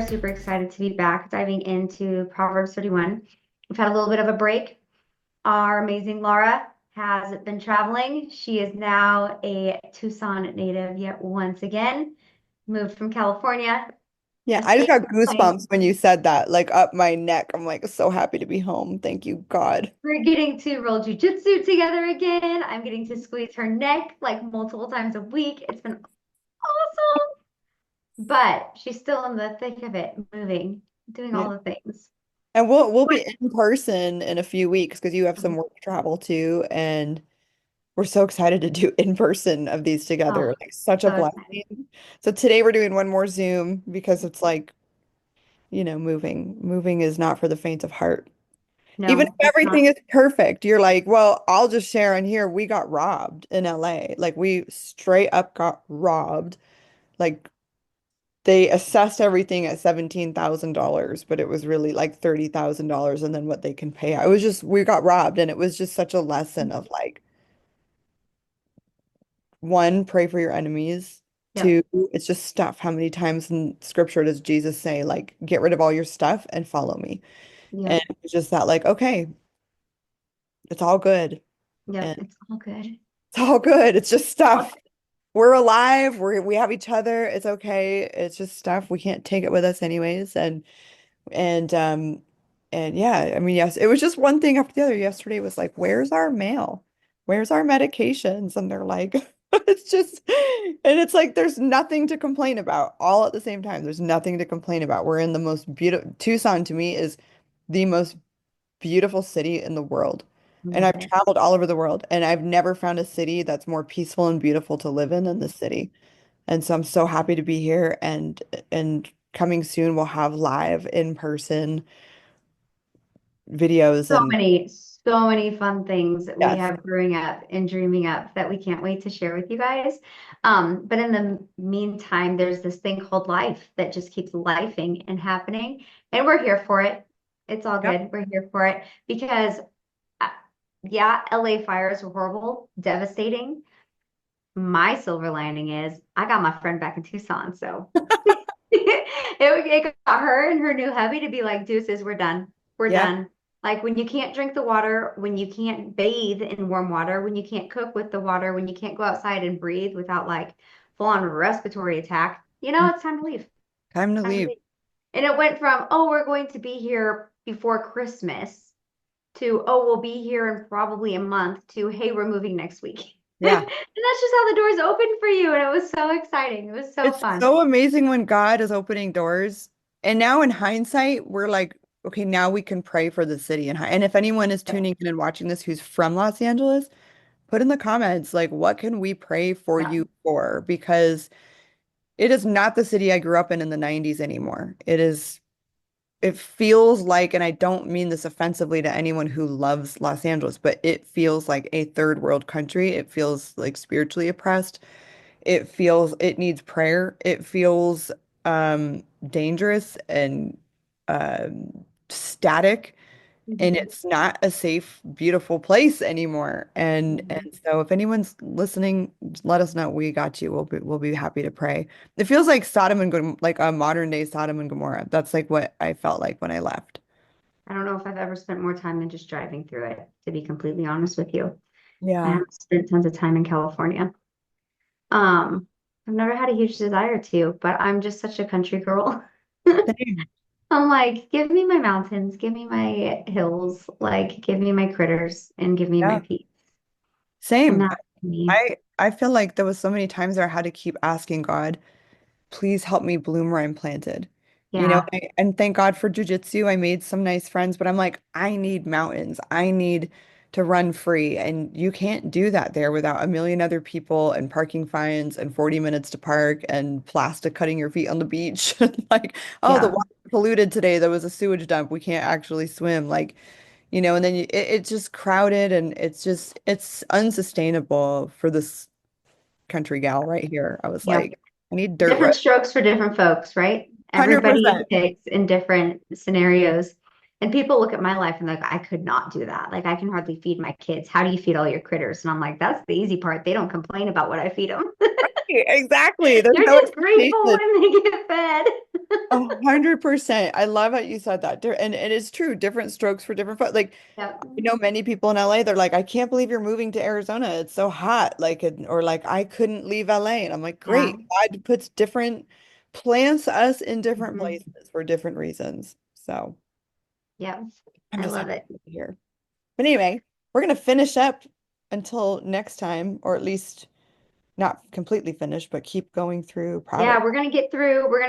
super excited to be back diving into Proverbs 31. We've had a little bit of a break. Our amazing Laura has been traveling. She is now a Tucson native yet once again, moved from California, Yeah, I just escaped got the plane. goosebumps when you said that, like up my neck. I'm like so happy to be home. Thank you, God. We're getting to roll jujitsu together again. I'm getting to squeeze her neck like multiple times a week. It's been awesome. But she's still in the thick of it, moving, doing Yeah. all the things. And we'll be in person in a few weeks because you have some work travel too, and we're so excited to do in person of these Oh, together. Like such a so excited. blessing. So today we're doing one more Zoom because it's like, moving. Moving is not for the faint of heart. Even No, if it's everything not. is perfect, you're like, well, I'll just share on here. We got robbed in LA. Like we straight up got robbed. Like they assessed everything at $17,000, but it was really like $30,000 and then what they can pay out. It was just we got robbed and it was just such a lesson of like one, pray for your enemies. Yep. Two, it's just stuff. How many times in scripture does Jesus say, like, get rid of all your stuff and follow me? And Yep. it's just that, like, okay, it's all good. Yep. And It's all good. it's all good. It's just All stuff. We're alive. We have each other. It's okay. It's just stuff. We can't take it with us anyways. And and yeah, I mean, yes, it was just one thing after the other. Yesterday was like, where's our mail? Where's our medications? And they're like, it's just, and it's like there's nothing to complain about all at the same time. There's nothing to complain about. We're in the most beautiful, Tucson to me is the most beautiful city in the world. And Love I've it. traveled all over the world, and I've never found a city that's more peaceful and beautiful to live in than this city. And so I'm so happy to be here and coming soon we'll have live in person videos and So many fun things that we yes. have brewing up and dreaming up that we can't wait to share with you guys. But in the meantime, there's this thing called life that just keeps lifing and happening. And we're here for it. It's all Yep. good. We're here for it because, uh, yeah, LA fires were horrible, devastating. My silver lining is I got my friend back in Tucson. So it got her and her new hubby to be like, deuces, we're done. We're Yeah. done. Like when you can't drink the water, when you can't bathe in warm water, when you can't cook with the water, when you can't go outside and breathe without like full on respiratory attack, Mm. it's time to leave. Time to Time to leave. leave. And it went from, oh, we're going to be here before Christmas to, oh, we'll be here in probably a month to, hey, we're moving next week. And Yeah. that's just how the doors opened for you. And it was so exciting. It was so It's fun. so amazing when God is opening doors. And now in hindsight, we're like, okay, now we can pray for the city. And if anyone is Yep. tuning in and watching this who's from Los Angeles, put in the comments, like, what can we pray for Yeah. you for? Because it is not the city I grew up in the 90s anymore. It feels like, and I don't mean this offensively to anyone who loves Los Angeles, but it feels like a third world country. It feels like spiritually oppressed. It needs prayer. It feels dangerous and static, and Mhm. it's not a safe, beautiful place anymore. And Mhm. so if anyone's listening, let us know. We got you. We'll be happy to pray. It feels like Sodom and Gomorrah, like a modern day Sodom and Gomorrah. That's like what I felt like when I left. I don't know if I've ever spent more time than just driving through it, to be completely honest with you. I Yeah. haven't spent tons of time in California. Um, I've never had a huge desire to, but I'm just such a country girl. Same. I'm like, give me my mountains, give me my hills, like give me my critters and give me my Yeah. peace. And Same. that's me. I feel like there was so many times where I had to keep asking God, please help me bloom where I'm planted. Yeah. And thank God for jujitsu. I made some nice friends, but I'm like, I need mountains. I need to run free. And you can't do that there without a million other people and parking fines and 40 minutes to park and plastic cutting your feet on the beach. Like, oh, the Yeah. water polluted today. There was a sewage dump. We can't actually swim. Like, and then it's just crowded and it's unsustainable for this country gal right here. I was Yeah. like, I need dirt road. Different strokes for different folks, right? Everybody 100%. takes in different scenarios. And people look at my life and they're like, I could not do that. Like, I can hardly feed my kids. How do you feed all your critters? And I'm like, that's the easy part. They don't complain about what I feed them. Exactly. There's They're no just grateful expectation. when they get fed. 100%. I love how you said that. And it is true. Different strokes for different folks. Like, Yep. I know many people in LA, they're like, I can't believe you're moving to Arizona. It's so hot. Like, or like, I couldn't leave LA. And I'm like, Yeah. great. God puts different, plants us in different Hmm. places for different reasons. So Yep. I'm I just love happy it. to be here. But anyway, we're going to finish up until next time, or at least not completely finish, but keep going through Yeah, Proverbs. we're gonna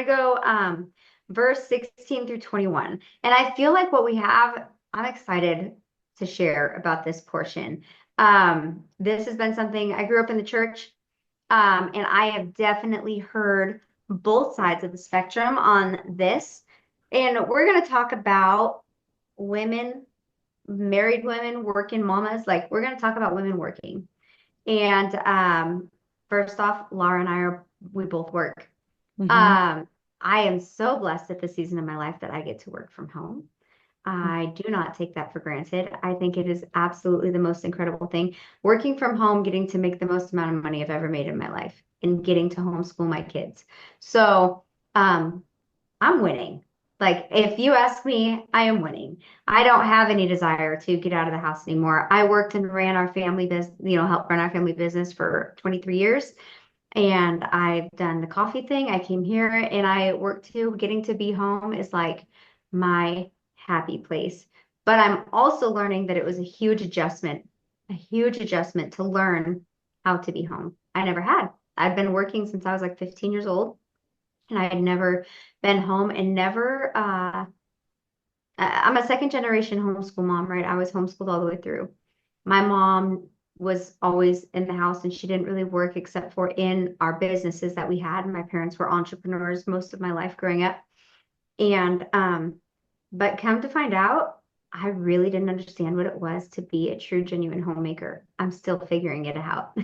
go verse 16 through 21. And I feel like what we have, I'm excited to share about this portion. This has been something I grew up in the church, and I have definitely heard both sides of the spectrum on this. And we're gonna talk about women, married women, working mamas. Like we're gonna talk about women working. And first off, Laura and I are we both work. Hmm. Um, I am so blessed at this season of my life that I get to work from home. I do not take that for granted. I think it is absolutely the most incredible thing. Working from home, getting to make the most amount of money I've ever made in my life and getting to homeschool my kids. So, um, I'm winning. Like, if you ask me, I am winning. I don't have any desire to get out of the house anymore. I worked and ran our family business, helped run our family business for 23 years. And I've done the coffee thing. I came here and I worked too. Getting to be home is like my happy place. But I'm also learning that it was a huge adjustment to learn how to be home. I never had. I've been working since I was like 15 years old, and I had never been home and never, I'm a second generation homeschool mom, right? I was homeschooled all the way through. My mom was always in the house and she didn't really work except for in our businesses that we had. My parents were entrepreneurs most of my life growing up. And but come to find out, I really didn't understand what it was to be a true, genuine homemaker. I'm still figuring it out.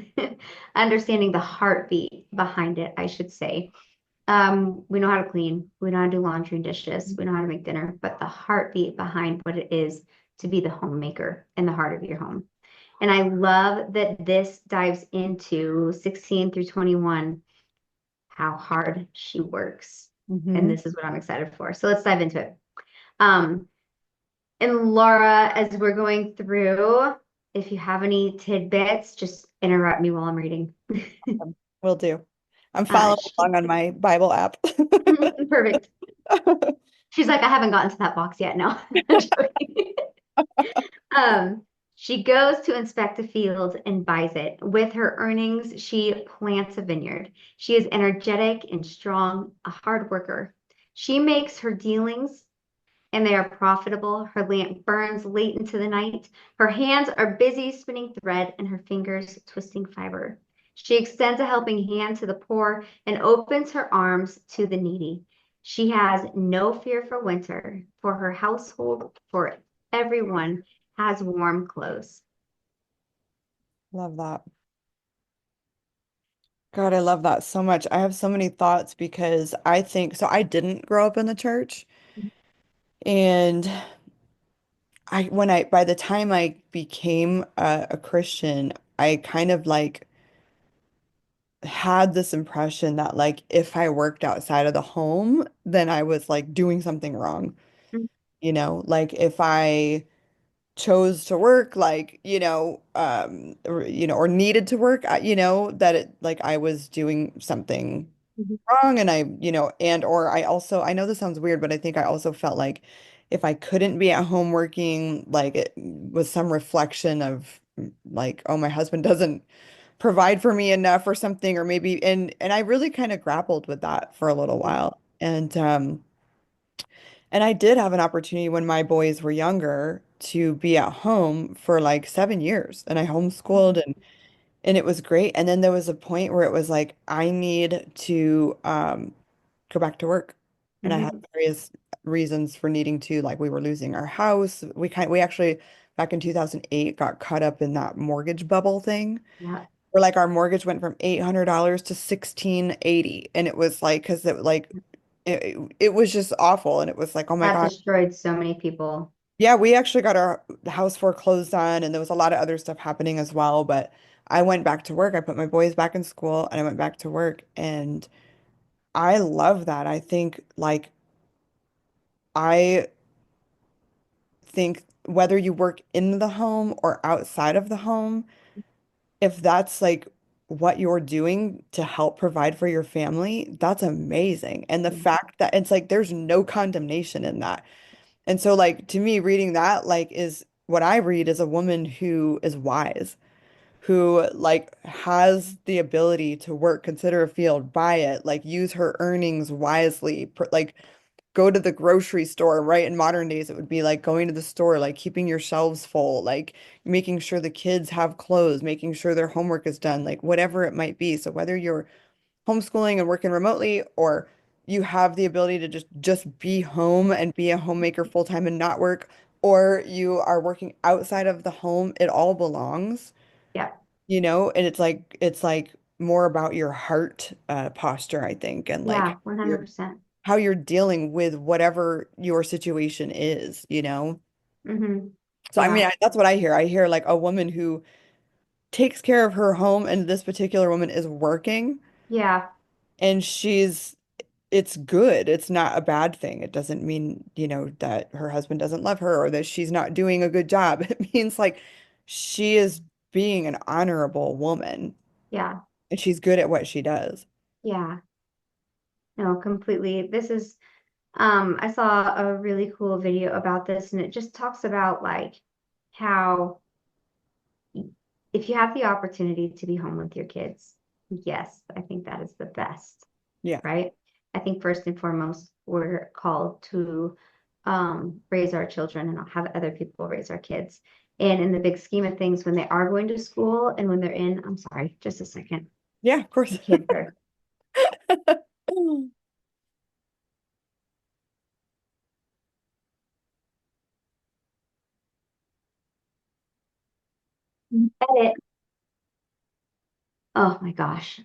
Understanding the heartbeat behind it, I should say. We know how to clean, we know how to do laundry and dishes, we know how to make dinner, but the heartbeat behind what it is to be the homemaker in the heart of your home. And I love that this dives into 16 through 21, how hard she works. And Hmm. this is what I'm excited for. So let's dive into it. Um, and Laura, as we're going through, if you have any tidbits, just interrupt me while I'm reading. Will do. I'm Uh, following along on my Bible app. Perfect. She's like, I haven't gotten to that box yet. No, I'm joking. Um, she goes to inspect a field and buys it. With her earnings, she plants a vineyard. She is energetic and strong, a hard worker. She makes her dealings and they are profitable. Her lamp burns late into the night. Her hands are busy spinning thread and her fingers twisting fiber. She extends a helping hand to the poor and opens her arms to the needy. She has no fear for winter, for her household, for everyone has warm clothes. Love that. God, I love that so much. I have so many thoughts because I think so. I didn't grow up in the church, and by the time I became a Christian, I kind of like had this impression that like if I worked outside of the home, then I was like doing something wrong. Like if I chose to work like or needed to work that it like I was doing something Mhm. wrong, and and or I know this sounds weird, but I think I also felt like if I couldn't be at home working, like it was some reflection of like, oh, my husband doesn't provide for me enough or something, or maybe, and I really kind of grappled with that for a little while. And I did have an opportunity when my boys were younger to be at home for like 7 years, and I homeschooled, and it was great. And then there was a point where it was like I need to go back to work. And I had Mhm. various reasons for needing to, like we were losing our house. We actually back in 2008 got caught up in that mortgage bubble thing Yeah, where like our mortgage went from $800 to 1680, and it was like because it was just awful, and it was like, oh my that God. destroyed so many people. Yeah, we actually got our house foreclosed on, and there was a lot of other stuff happening as well. But I went back to work. I put my boys back in school, and I went back to work, and I love that. I think whether you work in the home or outside of the home, if that's like what you're doing to help provide for your family, that's amazing. And the fact that it's like there's no condemnation in that. And so like to me, reading that like is what I read is a woman who is wise, who like has the ability to work, consider a field, buy it, like use her earnings wisely, like go to the grocery store, right? In modern days, it would be like going to the store, like keeping your shelves full, like making sure the kids have clothes, making sure their homework is done, like whatever it might be. So whether you're homeschooling and working remotely or you have the ability to just be home and be a homemaker full time and not work, or you are working outside of the home, it all belongs, Yeah. and it's like more about your heart posture, I think, and like Yeah, your 100%. how you're dealing with whatever your situation is. Mm-hmm. So I mean, Yeah. that's what I hear. I hear like a woman who takes care of her home, and this particular woman is working, Yeah. and it's good. It's not a bad thing. It doesn't mean, that her husband doesn't love her or that she's not doing a good job. It means like she is being an honorable woman Yeah. and she's good at what she does. Yeah. No, completely. This is I saw a really cool video about this, and it just talks about like how if you have the opportunity to be home with your kids, yes, I think that is the best, Yeah. right? I think first and foremost, we're called to raise our children and have other people raise our kids. And in the big scheme of things, when they are going to school and when they're in, I'm sorry, just a second, Yeah, of my course. kids are edit. Oh my gosh.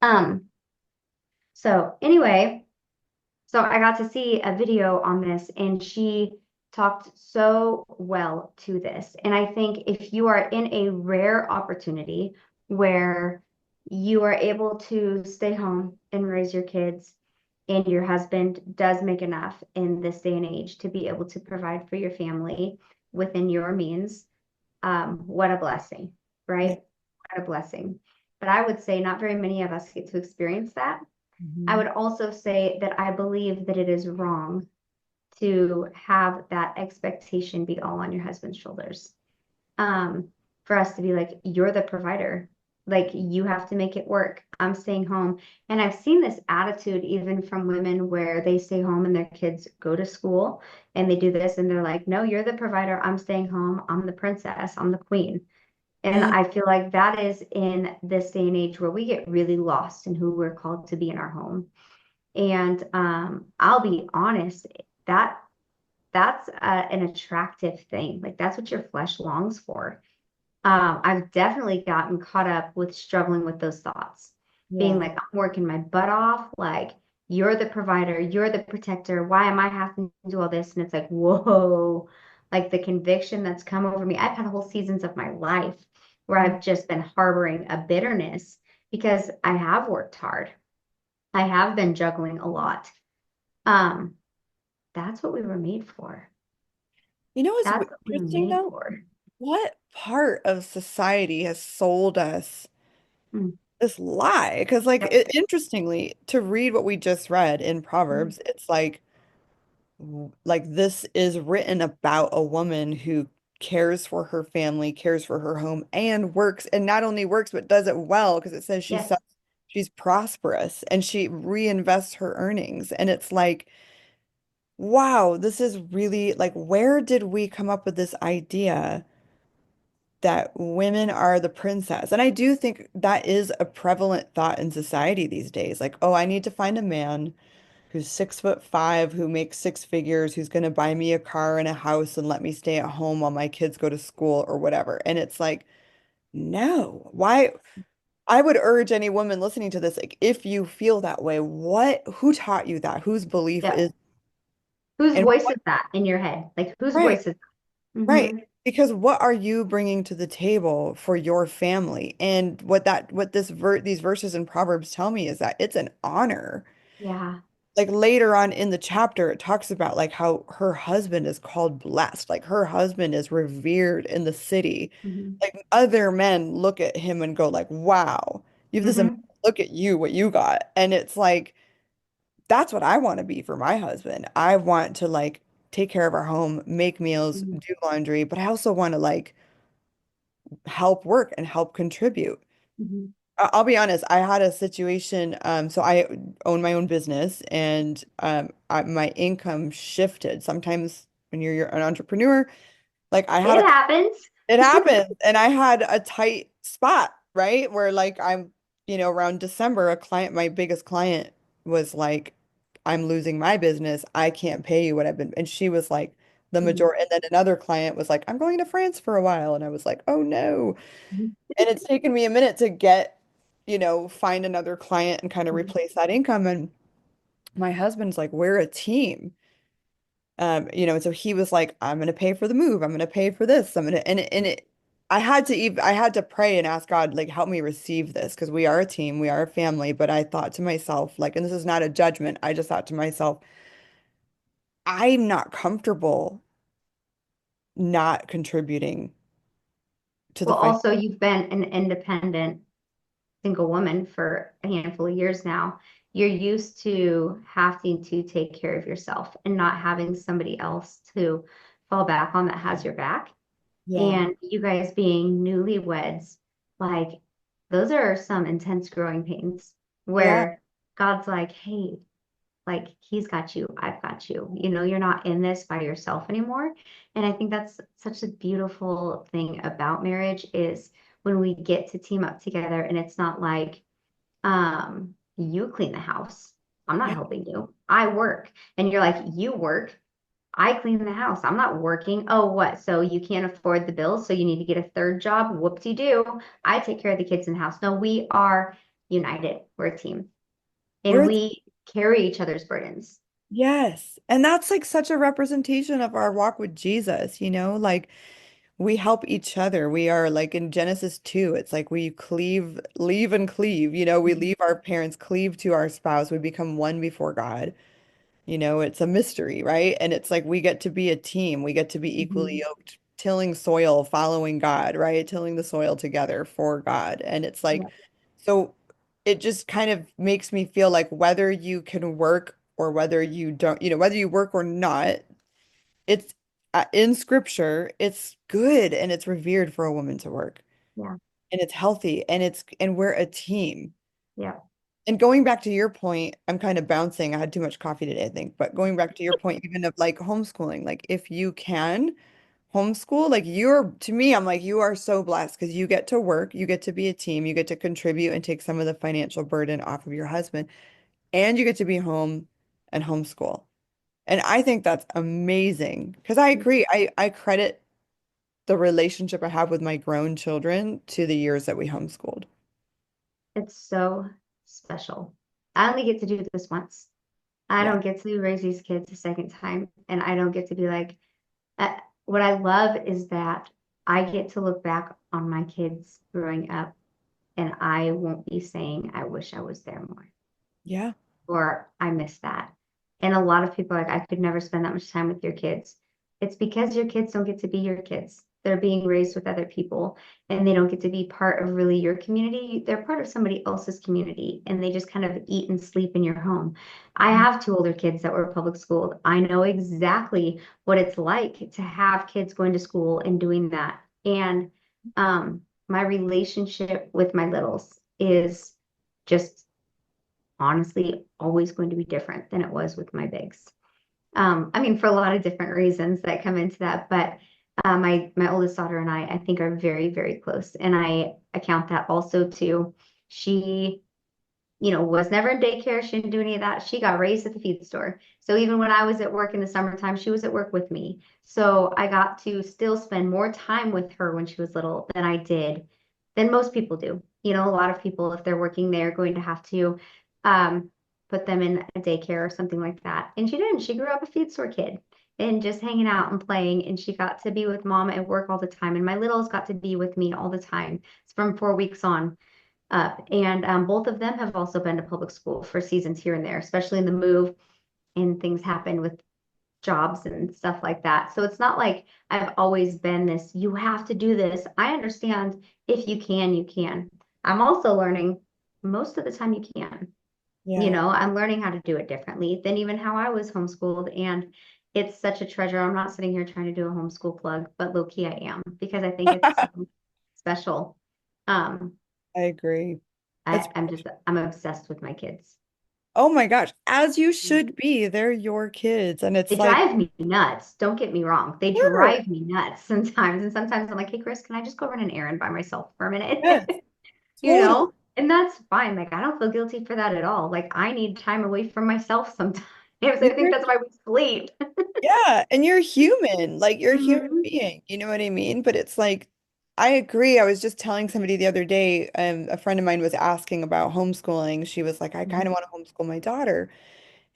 Um, so anyway, so I got to see a video on this, and she talked so well to this. And I think if you are in a rare opportunity where you are able to stay home and raise your kids, and your husband does make enough in this day and age to be able to provide for your family within your means, what a blessing, Yeah. right? What a blessing. But I would say not very many of us get to experience that. I Mhm. would also say that I believe that it is wrong to have that expectation be all on your husband's shoulders. Um, for us to be like, you're the provider. Like you have to make it work. I'm staying home. And I've seen this attitude even from women where they stay home and their kids go to school and they do this and they're like, no, you're the provider. I'm staying home. I'm the princess. I'm the queen. And Yeah. I feel like that is in this day and age where we get really lost in who we're called to be in our home. And I'll be honest, that that's an attractive thing. Like that's what your flesh longs for. I've definitely gotten caught up with struggling with those thoughts, being Yeah. like, I'm working my butt off. Like, you're the provider, you're the protector. Why am I having to do all this? And it's like, whoa, like the conviction that's come over me. I've had whole seasons of my life where Mm. I've just been harboring a bitterness because I have worked hard. I have been juggling a lot. Um, that's what we were made for. You know what's That's what we were interesting made though? for. What part of society has sold us Mm, this lie? Because, like, yep. interestingly, to read what we just read in Mm, Proverbs, it's like this is written about a woman who cares for her family, cares for her home, and works, and not only works, but does it well because it says yes. she's prosperous and she reinvests her earnings. And it's like, wow, this is really like, where did we come up with this idea that women are the princess? And I do think that is a prevalent thought in society these days. Like, oh, I need to find a man who's 6'5", who makes six figures, who's going to buy me a car and a house and let me stay at home while my kids go to school or whatever. And it's like, no, why? I would urge any woman listening to this, like, if you feel that way, who taught you that? Whose belief is, Yep. Whose And voice what, is that in your head? Like whose right, voice is that? right. Mm-hmm. Because what are you bringing to the table for your family? And what these verses in Proverbs tell me is that it's an honor. Yeah. Like later on in the chapter, it talks about like how her husband is called blessed. Like her husband is revered in the city. Mm-hmm. Like other men look at him and go like, wow, you have this, Mm-hmm. look at you, what you got. And it's like, that's what I want to be for my husband. I want to like take care of our home, make meals, Mm-hmm. do laundry, but I also want to like help work and help contribute. Mm-hmm. I'll be honest, I had a situation, so I own my own business and my income shifted. Sometimes when you're an entrepreneur, like I had It a happens. it happens. And I had a tight spot, right? Where like around December, my biggest client was like, I'm losing my business. I can't pay you what I've been. And she was like, the Mhm. majority. And then another client was like, I'm going to France for a while. And I was like, oh no. Mhm. And it's taken me a minute to find another client and kind of Mhm. replace that income. And my husband's like, we're a team. And so he was like, I'm gonna pay for the move. I'm gonna pay for this. I had to pray and ask God, like, help me receive this because we are a team, we are a family. But I thought to myself, like, and this is not a judgment. I just thought to myself, I'm not comfortable not contributing to the Well, financial. also, you've been an independent single woman for a handful of years now. You're used to having to take care of yourself and not having somebody else to fall back on that has your back. Yeah. And you guys being newlyweds, like those are some intense growing pains Yeah. where God's like, hey, like he's got you, I've got you. You're not in this by yourself anymore. And I think that's such a beautiful thing about marriage is when we get to team up together and it's not like you clean the house. I'm not Yeah. helping you. I work. And you're like, you work. I clean the house. I'm not working. Oh, what? So you can't afford the bills, so you need to get a third job? Whoop-de-doo. I take care of the kids in the house. No, we are united. We're a team. And We're we carry each other's burdens. Yes. And that's like such a representation of our walk with Jesus, like we help each other. We are like in Genesis 2, it's like we leave and cleave, we Mhm. leave our parents, cleave to our spouse, we become one before God. It's a mystery, right? And it's like we get to be a team. We get to be equally Mhm. yoked, tilling soil, following God, right? Tilling the soil together for God. And it's like, Yeah. so it just kind of makes me feel like whether you can work or whether you don't, whether you work or not, it's in scripture, it's good and it's revered for a woman to work Yeah. and it's healthy and we're a team. Yeah. And going back to your point, I'm kind of bouncing. I had too much coffee today, I think. But going back to your point, even of like homeschooling, like if you can homeschool, like to me, I'm like, you are so blessed because you get to work, you get to be a team, you get to contribute and take some of the financial burden off of your husband, and you get to be home and homeschool. And I think that's amazing because I agree. I credit the relationship I have with my grown children to the years that we homeschooled. It's so special. I only get to do this once. I Yeah. don't get to raise these kids a second time. And I don't get to be like, what I love is that I get to look back on my kids growing up and I won't be saying, I wish I was there more Yeah. or I miss that. And a lot of people are like, I could never spend that much time with your kids. It's because your kids don't get to be your kids. They're being raised with other people and they don't get to be part of really your community. They're part of somebody else's community and they just kind of eat and sleep in your home. I have two older kids that were public schooled. I know exactly what it's like to have kids going to school and doing that. And my relationship with my littles is just honestly always going to be different than it was with my bigs. I mean, for a lot of different reasons that come into that, but my oldest daughter and I think are very, very close, and I account that also to she, was never in daycare. She didn't do any of that. She got raised at the feed store. So even when I was at work in the summertime, she was at work with me. So I got to still spend more time with her when she was little than most people do. A lot of people, if they're working, they're going to have to um, put them in a daycare or something like that. And she didn't. She grew up a feed store kid and just hanging out and playing. And she got to be with mom at work all the time. And my littles got to be with me all the time. It's from 4 weeks on up. And both of them have also been to public school for seasons here and there, especially in the move and things happen with jobs and stuff like that. So it's not like I've always been this, you have to do this. I understand if you can, you can. I'm also learning most of the time you can. Yeah. I'm learning how to do it differently than even how I was homeschooled. And it's such a treasure. I'm not sitting here trying to do a homeschool plug, but low key I am because I think it's so special. Um, I agree. It's I'm obsessed with my kids. Oh my gosh, as you should be. They're your kids. And They it's like, drive me nuts. Don't get me wrong. They sure, drive me nuts sometimes. And sometimes I'm like, hey, Chris, can I just go run an errand by myself for a minute? yes, totally. And that's fine. Like, I don't feel guilty for that at all. Like, I need time away from myself sometimes. I think You're- that's why we sleep. yeah, and you're human. Like you're a human Hmm. being. You know what I mean? But it's like, I agree. I was just telling somebody the other day, a friend of mine was asking about homeschooling. She was like, I kind of want to homeschool my daughter.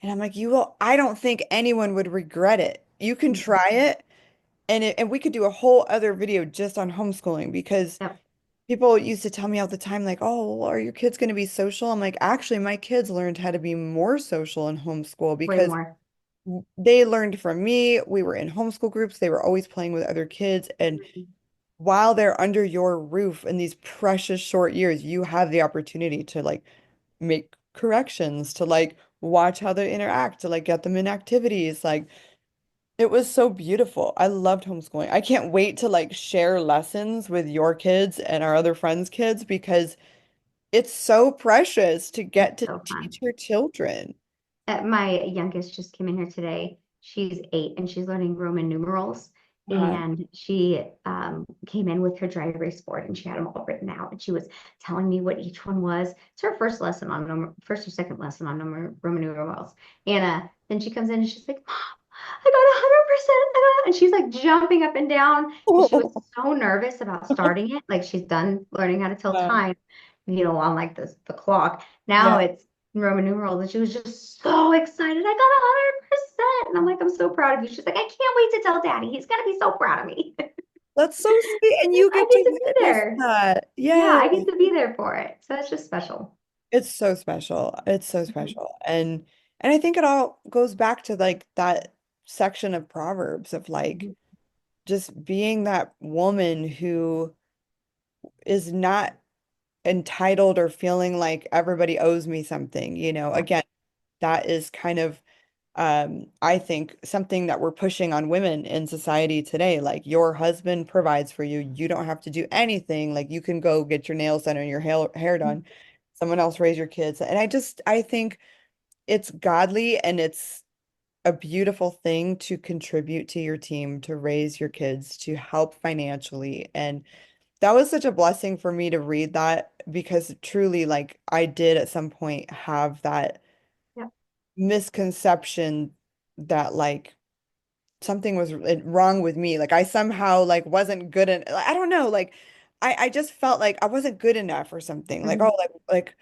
And I'm like, I don't think anyone would regret it. You can try it. And we could do a whole other video just on homeschooling because Yep, people used to tell me all the time, like, oh, well, are your kids going to be social? I'm like, actually, my kids learned how to be more social in homeschool way because more. they learned from me. We were in homeschool groups. They were always playing with other kids. And Mhm. while they're under your roof in these precious short years, you have the opportunity to like make corrections, to like watch how they interact, to like get them in activities. Like it was so beautiful. I loved homeschooling. I can't wait to like share lessons with your kids and our other friends' kids because it's so precious to It's get to so fun. teach your children. My youngest just came in here today. She's 8 and she's learning Roman numerals. Uh-huh. And she came in with her dry erase board and she had them all written out. And she was telling me what each one was. It's her first or second lesson on Roman numerals. And then she comes in and she's like, Mom, I got 100%. And she's like jumping up and down. And she was so nervous about starting it. Like she's done learning how to tell Uh, time, on like the clock. Now yeah. it's Roman numerals, and she was just so excited. I got 100%. And I'm like, I'm so proud of you. She's like, I can't wait to tell daddy. He's gonna be so proud of me. That's so sweet. And you I get get to to be witness there. that. Yeah, Yeah. I get to be there for it. So it's just special. It's so special. It's so Mhm. special. And I think it all goes back to like that section of Proverbs of like Mhm. just being that woman who is not entitled or feeling like everybody owes me something, Yeah. Again, that is kind of I think something that we're pushing on women in society today. Like your husband provides for you. You don't have to do anything. Like you can go get your nails done and your hair done. Someone else raise your kids. And I think it's godly and it's a beautiful thing to contribute to your team, to raise your kids, to help financially. And that was such a blessing for me to read that because truly, like, I did at some point have that Yeah. misconception that, like, something was wrong with me. Like, I somehow, like, wasn't good in, I don't know, like, I just felt like I wasn't good enough or something. Like, Mhm. oh, like,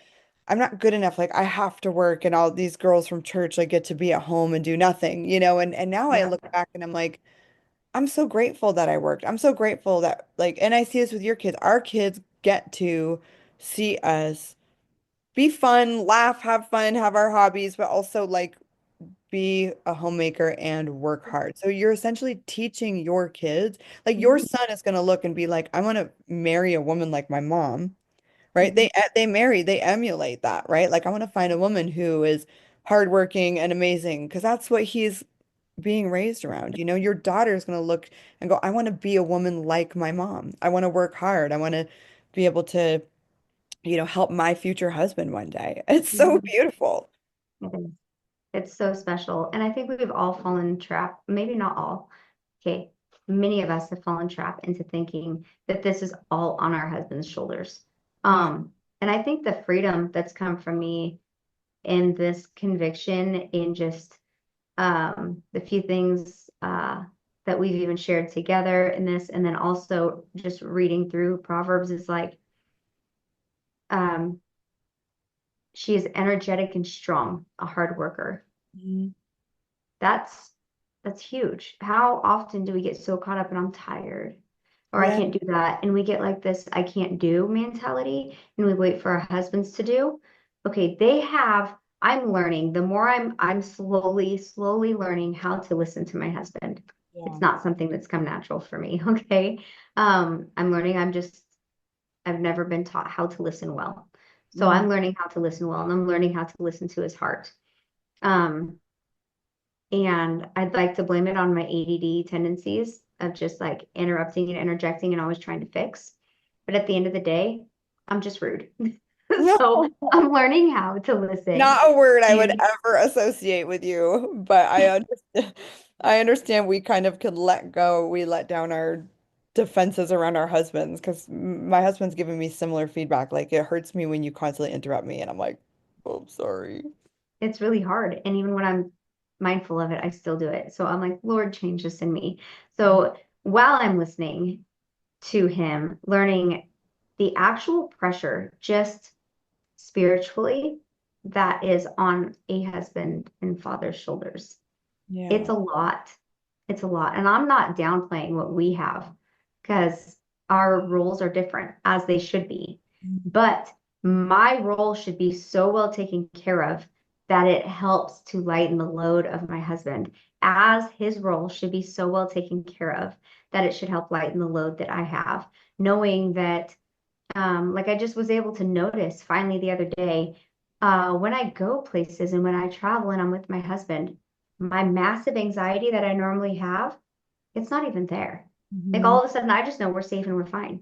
I'm not good enough. Like, I have to work, and all these girls from church, like, get to be at home and do nothing, And now I Yeah. look back and I'm like, I'm so grateful that I worked. I'm so grateful that like, and I see this with your kids. Our kids get to see us be fun, laugh, have fun, have our hobbies, but also like be a homemaker and work hard. So you're essentially teaching your kids, like your Mhm. son is going to look and be like, I want to marry a woman like my mom, right? Mhm. They emulate that, right? Like I want to find a woman who is hardworking and amazing because that's what he's being raised around. Your daughter is going to look and go, I want to be a woman like my mom. I want to work hard. I want to be able to, help my future husband one day. It's so Mhm. beautiful. It is. It's so special. And I think we've all fallen trap, maybe not all. Okay. Many of us have fallen trap into thinking that this is all on our husband's shoulders. Yeah. And I think the freedom that's come from me in this conviction in just the few things that we've even shared together in this, and then also just reading through Proverbs is like, um, She is energetic and strong, a hard worker. Mhm. That's that's huge. How often do we get so caught up and I'm tired or I Yeah. can't do that? And we get like this I can't do mentality and we wait for our husbands to do. Okay, I'm learning. The more I'm slowly learning how to listen to my husband. It's Yeah. not something that's come natural for me, okay? I'm learning. I've never been taught how to listen well. So Mhm. I'm learning how to listen well and I'm learning how to listen to his heart. Um, and I'd like to blame it on my ADD tendencies of just like interrupting and interjecting and always trying to fix. But at the end of the day, I'm just rude. So I'm learning how to listen. Not a word I would And ever associate with you, but I understand. I understand we kind of can let go. We let down our defenses around our husbands because my husband's giving me similar feedback. Like it hurts me when you constantly interrupt me, and I'm like, oh, I'm sorry. it's really hard. And even when I'm mindful of it, I still do it. So I'm like, Lord, change this in me. So while I'm listening to him, learning the actual pressure, just spiritually, that is on a husband and father's shoulders. It's Yeah. a lot. It's a lot. And I'm not downplaying what we have because our roles are different as they should be. But my role should be so well taken care of that it helps to lighten the load of my husband, as his role should be so well taken care of that it should help lighten the load that I have, knowing that like I just was able to notice finally the other day, when I go places and when I travel and I'm with my husband, my massive anxiety that I normally have, it's not even there. Like Hmm. all of a sudden, I just know we're safe and we're fine.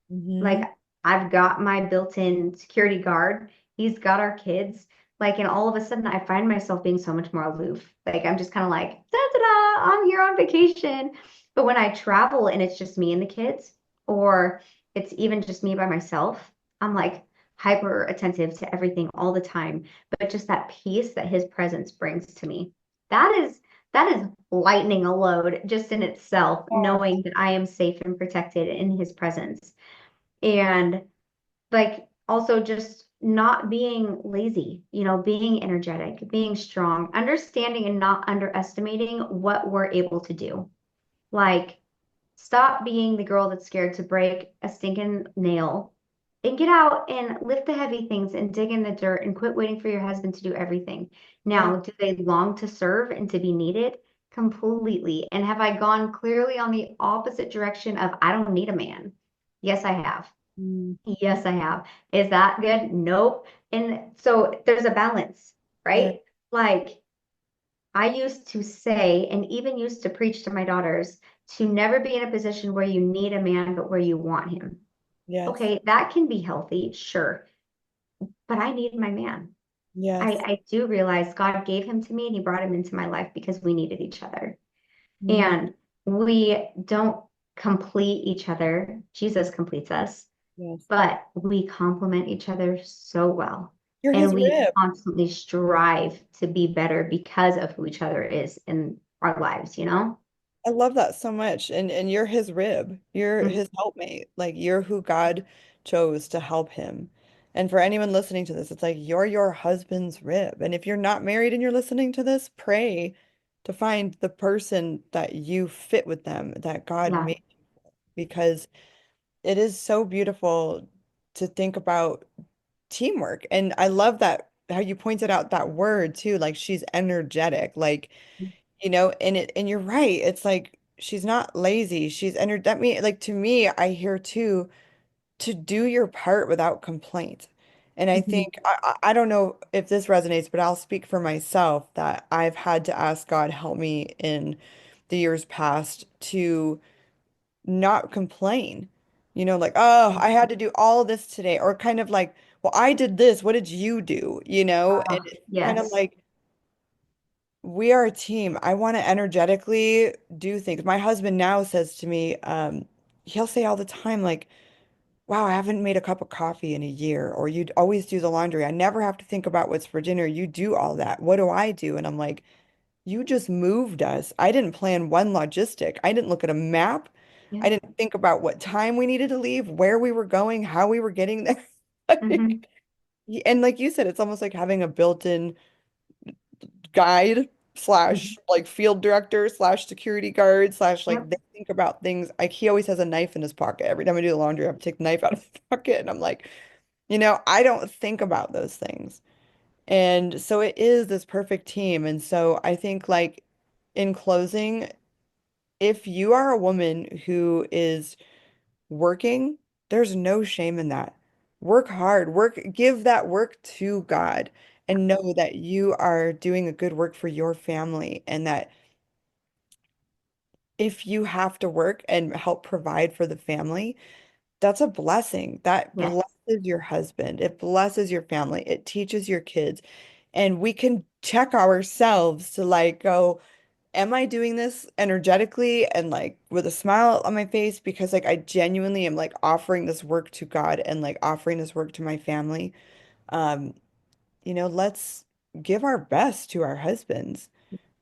Like Hmm. I've got my built-in security guard. He's got our kids. Like, and all of a sudden, I find myself being so much more aloof. Like I'm just kind of like, da da da, I'm here on vacation. But when I travel and it's just me and the kids, or it's even just me by myself, I'm like hyper attentive to everything all the time. But just that peace that his presence brings to me, that is that is lightening a load just in itself, knowing that I am safe and protected in his presence. And like also just not being lazy, being energetic, being strong, understanding and not underestimating what we're able to do. Like, stop being the girl that's scared to break a stinking nail and get out and lift the heavy things and dig in the dirt and quit waiting for your husband to do everything. Yeah. Now, do they long to serve and to be needed? Completely. And have I gone clearly on the opposite direction of I don't need a man? Yes, I have. Mm. Yes, I have. Is that good? Nope. And so there's a balance, Yeah. right? Like I used to say, and even used to preach to my daughters, to never be in a position where you need a man, but where you want him. Yes. Okay, that can be healthy, sure, but I need my man. Yes. I do realize God gave him to me and he brought him into my life because we needed each other. Mm. And we don't complete each other. Jesus completes us, Yes. but we complement each other so well. You're his And we rib. constantly strive to be better because of who each other is in our lives, you know? I love that so much. And you're his rib. You're Mhm. his helpmate. Like you're who God chose to help him. And for anyone listening to this, it's like you're your husband's rib. And if you're not married and you're listening to this, pray to find the person that you fit with them, that God Yeah. made, because it is so beautiful to think about teamwork. And I love that how you pointed out that word too, like she's energetic. Like and you're right. It's like she's not lazy. She's ener that mean like to me, I hear too to do your part without complaint. And I Mhm. think I don't know if this resonates, but I'll speak for myself that I've had to ask God help me in the years past to not complain. Like, oh, I had to do all this today, or kind of like, well, I did this. What did you do? And it's kind of Yes. like we are a team. I want to energetically do things. My husband now says to me, he'll say all the time, like, wow, I haven't made a cup of coffee in a year, or you'd always do the laundry. I never have to think about what's for dinner. You do all that. What do I do? And I'm like, you just moved us. I didn't plan one logistic. I didn't look at a map. Yeah. I didn't think about what time we needed to leave, where we were going, how we were getting there. Hmm. Like, And like you said, it's almost like having a built-in guide slash Mhm. like field director slash security guard slash like Yep. they think about things. Like he always has a knife in his pocket. Every time I do the laundry, I have to take the knife out of the pocket. And I'm like, I don't think about those things. And so it is this perfect team. And so I think like in closing, if you are a woman who is working, there's no shame in that. Work hard, give that work to God and know that you are doing a good work for your family and that if you have to work and help provide for the family, that's a blessing. That Yes. blesses your husband. It blesses your family. It teaches your kids. And we can check ourselves to like go, am I doing this energetically and like with a smile on my face because like I genuinely am like offering this work to God and like offering this work to my family. Um, let's give our best to our husbands,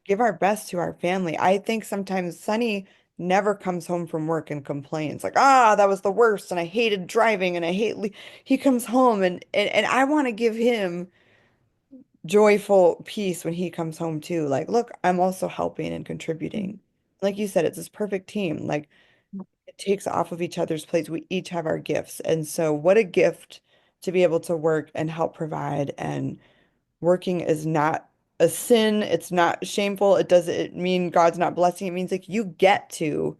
give our best to our family. I think sometimes Sonny never comes home from work and complains like, that was the worst and I hated driving and I hate he comes home and I want to give him joyful peace when he comes home too. Like, look, I'm also helping and contributing. Like you said, it's this perfect team. Like it takes off of each other's plates. We each have our gifts. And so what a gift to be able to work and help provide. And working is not a sin. It's not shameful. It doesn't mean God's not blessing. It means like you get to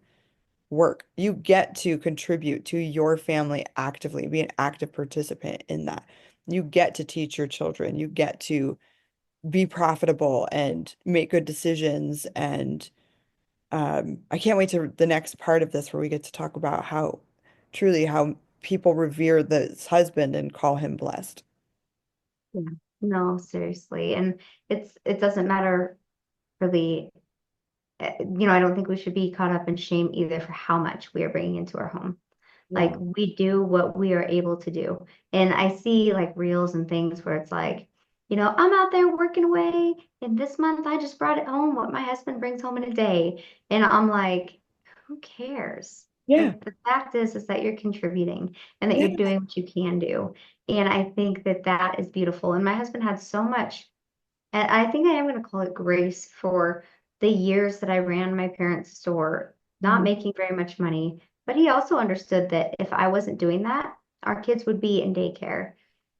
work. You get to contribute to your family actively, be an active participant in that. You get to teach your children. You get to be profitable and make good decisions. And I can't wait to the next part of this where we get to talk about how truly how people revere this husband and call him blessed. Yeah. No, seriously. And it doesn't matter really. I don't think we should be caught up in shame either for how much we are bringing into our home. Like No. we do what we are able to do. And I see like reels and things where it's like, I'm out there working away, and this month I just brought it home what my husband brings home in a day. And I'm like, who cares? Yeah. Like the fact is that you're contributing and that Yeah. you're doing what you can do. And I think that that is beautiful. And my husband had so much, and I think I am going to call it grace for the years that I ran my parents' store, not Mhm. making very much money. But he also understood that if I wasn't doing that, our kids would be in daycare.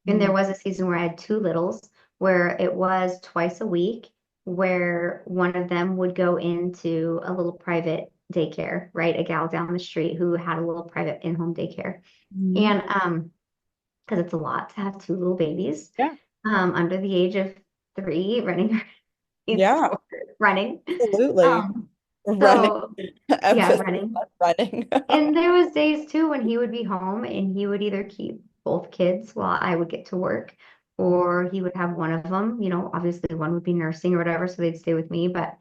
And there Mhm. was a season where I had two littles, where it was twice a week, where one of them would go into a little private daycare, right? A gal down the street who had a little private in-home daycare. Mhm. And because it's a lot to have two little babies Yeah. under the age of 3 running Yeah. running. Absolutely. Um, Running. so yeah, Emphasis running. on running. And there was days too when he would be home and he would either keep both kids while I would get to work, or he would have one of them, obviously one would be nursing or whatever, so they'd stay with me, but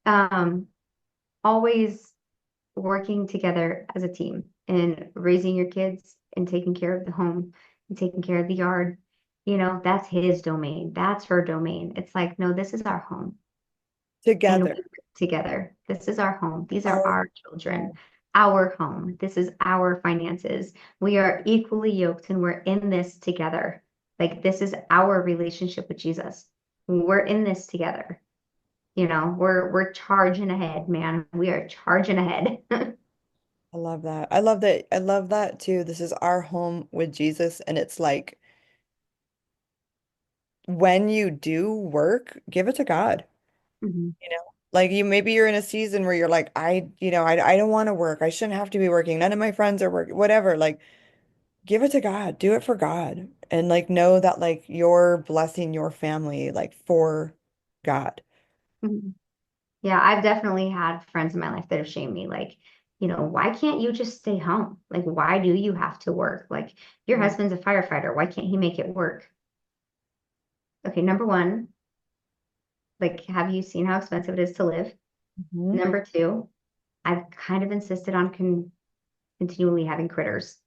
um always working together as a team and raising your kids and taking care of the home and taking care of the yard. That's his domain. That's her domain. It's like, no, this is our home. And we Together. work together. This is our home. These are Our our children, our home. This is our finances. We are equally yoked and we're in this together. Like this is our relationship with Jesus. We're in this together. We're charging ahead, man. We are charging ahead. I love that. I love that. I love that too. This is our home with Jesus. And it's like when you do work, give it to God. Mhm. Like maybe you're in a season where you're like, I don't want to work. I shouldn't have to be working. None of my friends are working, whatever. Like, give it to God. Do it for God. And like know that like you're blessing your family like for God. Mhm. Yeah, I've definitely had friends in my life that have shamed me. Like, why can't you just stay home? Like, why do you have to work? Like, your Mhm. husband's a firefighter. Why can't he make it work? Okay, number one, like, have you seen how expensive it is to live? Mhm. Number two, I've kind of insisted on continually having critters.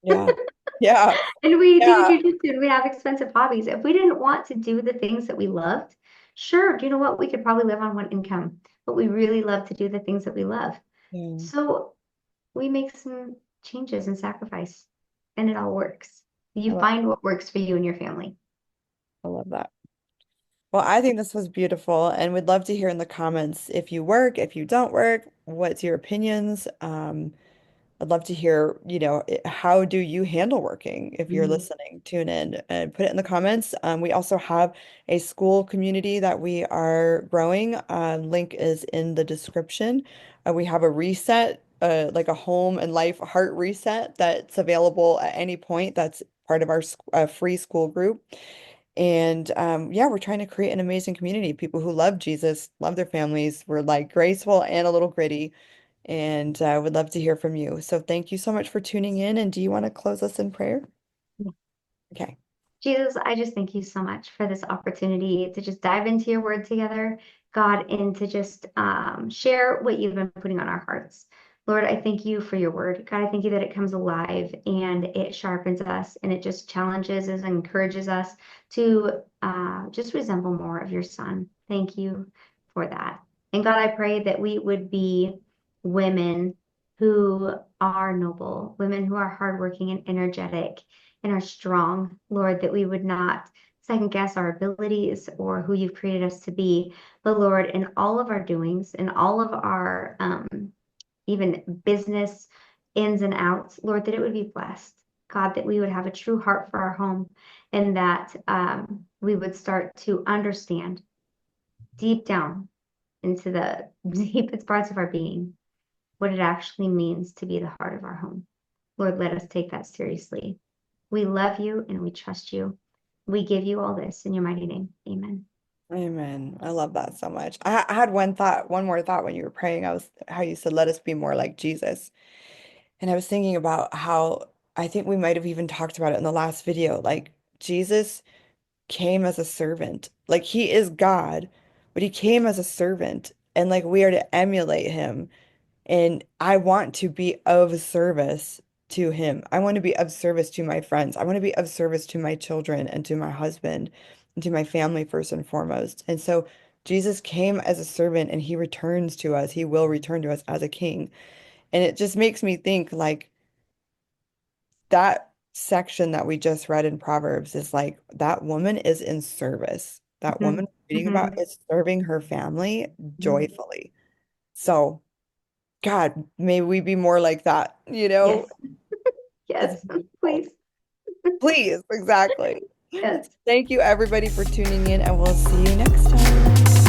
Yeah. Yeah. And we do Yeah. jujitsu and we have expensive hobbies. If we didn't want to do the things that we loved, sure, do you know what? We could probably live on one income, but we really love to do the things that we love. Yeah. So we make some changes and sacrifice, and it all works. I You love, find what works for you and your family. I love that. Well, I think this was beautiful, and we'd love to hear in the comments if you work, if you don't work, what's your opinions? I'd love to hear, how do you handle working? If you're Mhm. listening, tune in and put it in the comments. We also have a school community that we are growing. Link is in the description. We have a reset, like a home and life heart reset that's available at any point. That's part of our free school group. And yeah, we're trying to create an amazing community. People who love Jesus, love their families. We're like graceful and a little gritty. And I would love to hear from you. So thank you so much for tuning in. And do you want to close us in prayer? Okay. Jesus, I just thank you so much for this opportunity to just dive into your word together, God, and to just share what you've been putting on our hearts. Lord, I thank you for your word. God, I thank you that it comes alive and it sharpens us and it just challenges us and encourages us to just resemble more of your son. Thank you for that. And God, I pray that we would be women who are noble, women who are hardworking and energetic and are strong, Lord, that we would not second guess our abilities or who you've created us to be. But Lord, in all of our doings, in all of our even business ins and outs, Lord, that it would be blessed. God, that we would have a true heart for our home and that we would start to understand deep down into the deepest parts of our being what it actually means to be the heart of our home. Lord, let us take that seriously. We love you and we trust you. We give you all this in your mighty name. Amen. Amen. I love that so much. I had one more thought when you were praying. I was how you said, let us be more like Jesus. And I was thinking about how I think we might have even talked about it in the last video. Like Jesus came as a servant. Like he is God, but he came as a servant. And like we are to emulate him. And I want to be of service to him. I want to be of service to my friends. I want to be of service to my children and to my husband and to my family first and foremost. And so Jesus came as a servant and he returns to us. He will return to us as a king. And it just makes me think like that section that we just read in Proverbs is like that woman is in service. That Mhm. woman reading about Mhm. is serving her family Mhm. joyfully. So God, may we be more like that, you know? Yes. It's Yes. beautiful. Please. Please, exactly. Yes. Thank you, everybody, for tuning in, and we'll see you next time.